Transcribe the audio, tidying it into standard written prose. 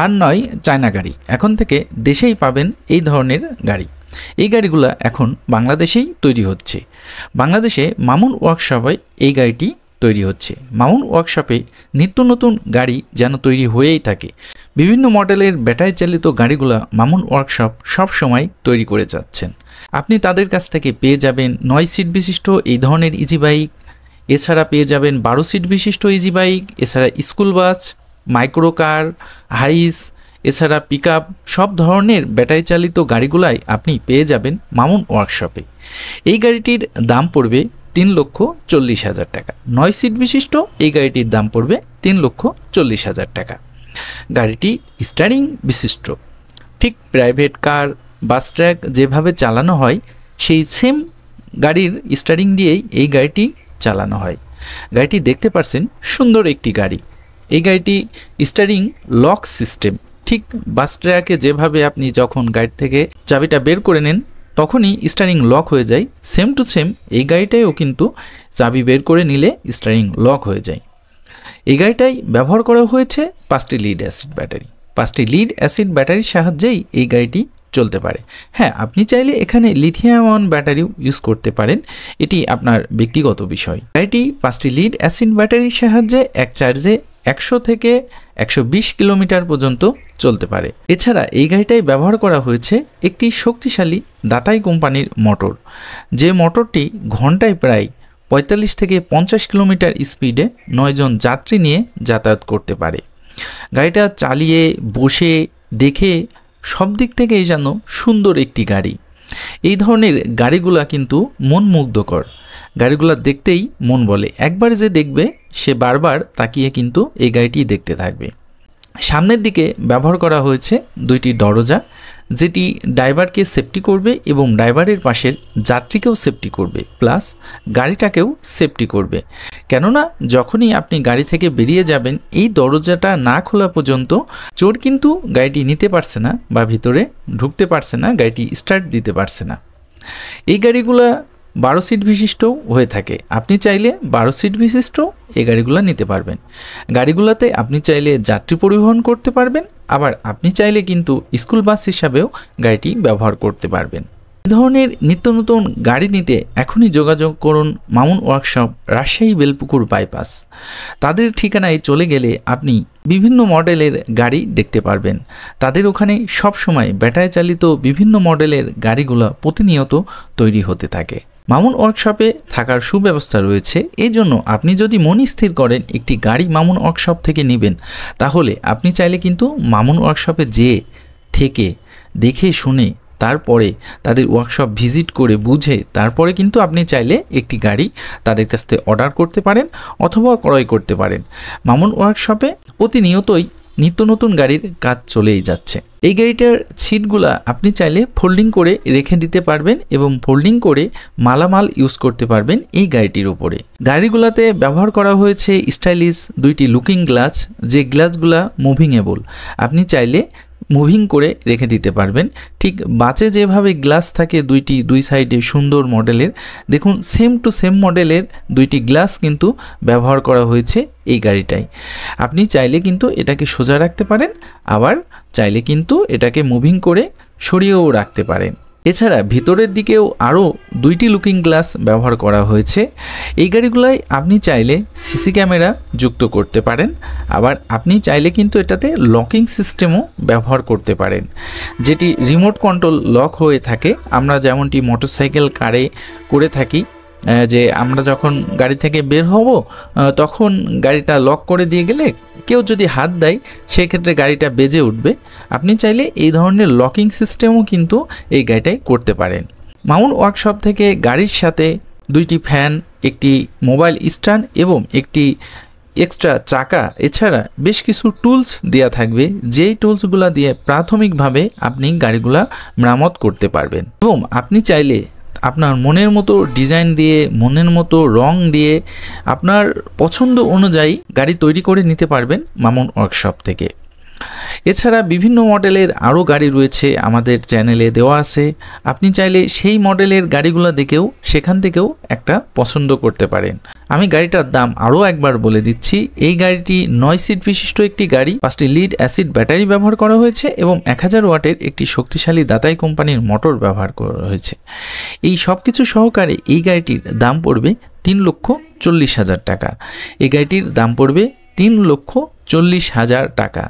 আর নয় চায়না গাড়ি, এখন থেকে দেশেই পাবেন এই ধরনের গাড়ি। এই গাড়িগুলো এখন বাংলাদেশেই তৈরি হচ্ছে। বাংলাদেশে মামুন ওয়ার্কশপে এই গাড়িটি তৈরি হচ্ছে। মামুন ওয়ার্কশপে নিত্য নতুন গাড়ি যেন তৈরি হয়েই থাকে। বিভিন্ন মডেলের ব্যাটারি চালিত গাড়িগুলো মামুন ওয়ার্কশপ সব সময় তৈরি করে যাচ্ছেন। আপনি তাদের কাছ থেকে পেয়ে যাবেন 9 সিট বিশিষ্ট এই ধরনের ইজি বাইক, এছাড়া পেয়ে যাবেন 12 সিট বিশিষ্ট ইজি বাইক, এছাড়া স্কুল বাস, মাইক্রো কার, হাইস, এছাড়া পিকআপ, সব ধরনের ব্যাটারি চালিত গাড়িগুলাই আপনি পেয়ে যাবেন মামুন ওয়ার্কশপে। এই গাড়িটির দাম পড়বে 3,40,000 টাকা। 9 সিট বিশিষ্ট এই গাড়িটির দাম পড়বে 3,40,000 টাকা। গাড়িটি স্টিয়ারিং বিশিষ্ট, ঠিক প্রাইভেট কার, বাস ট্র্যাক যেভাবে চালানো হয় সেই সেম গাড়ির স্টিয়ারিং দিয়েই এই গাড়িটি চালানো হয়। গাড়িটি দেখতে পাচ্ছেন সুন্দর একটি গাড়ি। এই গাড়িটি স্টিয়ারিং লক সিস্টেম, ঠিক বাস ট্র্যাকে যেভাবে আপনি যখন গাড়ি থেকে চাবিটা বের করে নেন তখনই স্টিয়ারিং লক হয়ে যায়, সেম টু সেম এই গাড়িটাইও কিন্তু চাবি বের করে নিলে স্টিয়ারিং লক হয়ে যায়। এই গাড়িটাই ব্যবহার করা হয়েছে 5টি লিড অ্যাসিড ব্যাটারি। 5টি লিড অ্যাসিড ব্যাটারির সাহায্যেই এই গাড়িটি চলতে পারে। হ্যাঁ, আপনি চাইলে এখানে লিথিয়াম আয়ন ব্যাটারিও ইউজ করতে পারেন, এটি আপনার ব্যক্তিগত বিষয়। গাড়িটি 5টি লিড অ্যাসিড ব্যাটারির সাহায্যে এক চার্জে 100 থেকে 120 কিলোমিটার পর্যন্ত চলতে পারে। এছাড়া এই গাড়িটাই ব্যবহার করা হয়েছে একটি শক্তিশালী দাতাই কোম্পানির মোটর, যে মোটরটি ঘন্টায় প্রায় 45 থেকে 50 কিলোমিটার স্পিডে 9 জন যাত্রী নিয়ে যাতায়াত করতে পারে। গাড়িটা চালিয়ে বসে দেখে সব দিক থেকেই যেন সুন্দর একটি গাড়ি। এই ধরনের গাড়িগুলা কিন্তু মন মুগ্ধকর। গাড়িগুলা দেখতেই মন বলে, একবার যে দেখবে সে বারবার তাকিয়ে কিন্তু এই গাড়িটি দেখতে থাকবে। সামনের দিকে ব্যবহার করা হয়েছে 2টি দরজা, যেটি ড্রাইভারকে সেফটি করবে এবং ড্রাইভারের পাশের যাত্রীকেও সেফটি করবে, প্লাস গাড়িটাকেও সেফটি করবে। কেননা যখনই আপনি গাড়ি থেকে বেরিয়ে যাবেন এই দরজাটা না খোলা পর্যন্ত চোর কিন্তু গাড়িটি নিতে পারছে না বা ভিতরে ঢুকতে পারছে না, গাড়িটি স্টার্ট দিতে পারছে না। এই গাড়িগুলা 12 সিট বিশিষ্টও হয়ে থাকে। আপনি চাইলে 12 সিট বিশিষ্ট এই গাড়িগুলো নিতে পারবেন। গাড়িগুলোতে আপনি চাইলে যাত্রী পরিবহন করতে পারবেন, আবার আপনি চাইলে কিন্তু স্কুল বাস হিসাবেও গাড়িটি ব্যবহার করতে পারবেন। এই ধরনের নিত্য নতুন গাড়ি নিতে এখনই যোগাযোগ করুন মামুন ওয়ার্কশপ, রাজশাহী বেলপুকুর বাইপাস। তাদের ঠিকানায় চলে গেলে আপনি বিভিন্ন মডেলের গাড়ি দেখতে পারবেন। তাদের ওখানে সব সময় ব্যাটারি চালিত বিভিন্ন মডেলের গাড়িগুলো প্রতিনিয়ত তৈরি হতে থাকে। মামুন ওয়ার্কশপে থাকার সুব্যবস্থা রয়েছে। এই জন্য আপনি যদি মন স্থির করেন একটি গাড়ি মামুন ওয়ার্কশপ থেকে নেবেন, তাহলে আপনি চাইলে কিন্তু মামুন ওয়ার্কশপে যেয়ে থেকে দেখে শুনে তারপরে তাদের ওয়ার্কশপ ভিজিট করে বুঝে তারপরে কিন্তু আপনি চাইলে একটি গাড়ি তাদের কাছ থেকে অর্ডার করতে পারেন অথবা ক্রয় করতে পারেন। মামুন ওয়ার্কশপে প্রতিনিয়তই নিত্য নতুন গাড়ির কাজ চলেই যাচ্ছে। এই গাড়িটার সিটগুলা আপনি চাইলে ফোল্ডিং করে রেখে দিতে পারবেন এবং ফোল্ডিং করে মালামাল ইউজ করতে পারবেন এই গাড়িটির উপরে। গাড়িগুলাতে ব্যবহার করা হয়েছে স্টাইলিশ 2টি লুকিং গ্লাস, যে গ্লাসগুলা মুভিংয়েবল, আপনি চাইলে মুভিং করে রেখে দিতে পারবেন। ঠিক বাসে যেভাবে গ্লাস থাকে দুই সাইডে সুন্দর মডেলের, দেখুন সেম টু সেম মডেলের 2টি গ্লাস কিন্তু ব্যবহার করা হয়েছে এই গাড়িটাই। আপনি চাইলে কিন্তু এটাকে সোজা রাখতে পারেন, আবার চাইলে কিন্তু এটাকে মুভিং করে সরিয়েও রাখতে পারেন। এছাড়া ভিতরের দিকেও আরও 2টি লুকিং গ্লাস ব্যবহার করা হয়েছে। এই গাড়িগুলোয় আপনি চাইলে সিসি ক্যামেরা যুক্ত করতে পারেন, আবার আপনি চাইলে কিন্তু এটাতে লকিং সিস্টেমও ব্যবহার করতে পারেন, যেটি রিমোট কন্ট্রোল লক হয়ে থাকে। আমরা যেমনটি মোটরসাইকেল কারে করে থাকি, যে আমরা যখন গাড়ি থেকে বের হব তখন গাড়িটা লক করে দিয়ে গেলে কেউ যদি হাত দেয় সেক্ষেত্রে গাড়িটা বেজে উঠবে। আপনি চাইলে এই ধরনের লকিং সিস্টেমও কিন্তু এই গাড়িটায় করতে পারেন। মামুন ওয়ার্কশপ থেকে গাড়ির সাথে 2টি ফ্যান, একটি মোবাইল স্ট্যান্ড এবং একটি এক্সট্রা চাকা, এছাড়া বেশ কিছু টুলস দেওয়া থাকবে, যেই টুলসগুলো দিয়ে প্রাথমিকভাবে আপনি গাড়িগুলা মেরামত করতে পারবেন। এবং আপনি চাইলে আপনার মনের মতো ডিজাইন দিয়ে, মনের মতো রং দিয়ে, আপনার পছন্দ অনুযায়ী গাড়ি তৈরি করে নিতে পারবেন মামুন ওয়ার্কশপ থেকে। এছাড়া বিভিন্ন মডেলের আরও গাড়ি রয়েছে, আমাদের চ্যানেলে দেওয়া আছে। আপনি চাইলে সেই মডেলের গাড়িগুলো দেখেও সেখান থেকেও একটা পছন্দ করতে পারেন। আমি গাড়িটার দাম আরও একবার বলে দিচ্ছি। এই গাড়িটি 9 সিট বিশিষ্ট একটি গাড়ি, 5টি লিড অ্যাসিড ব্যাটারি ব্যবহার করা হয়েছে এবং 1000 ওয়াটের একটি শক্তিশালী দাতাই কোম্পানির মোটর ব্যবহার করা হয়েছে। এই সব কিছু সহকারে এই গাড়িটির দাম পড়বে 3,40,000 টাকা। এই গাড়িটির দাম পড়বে 3,40,000 টাকা।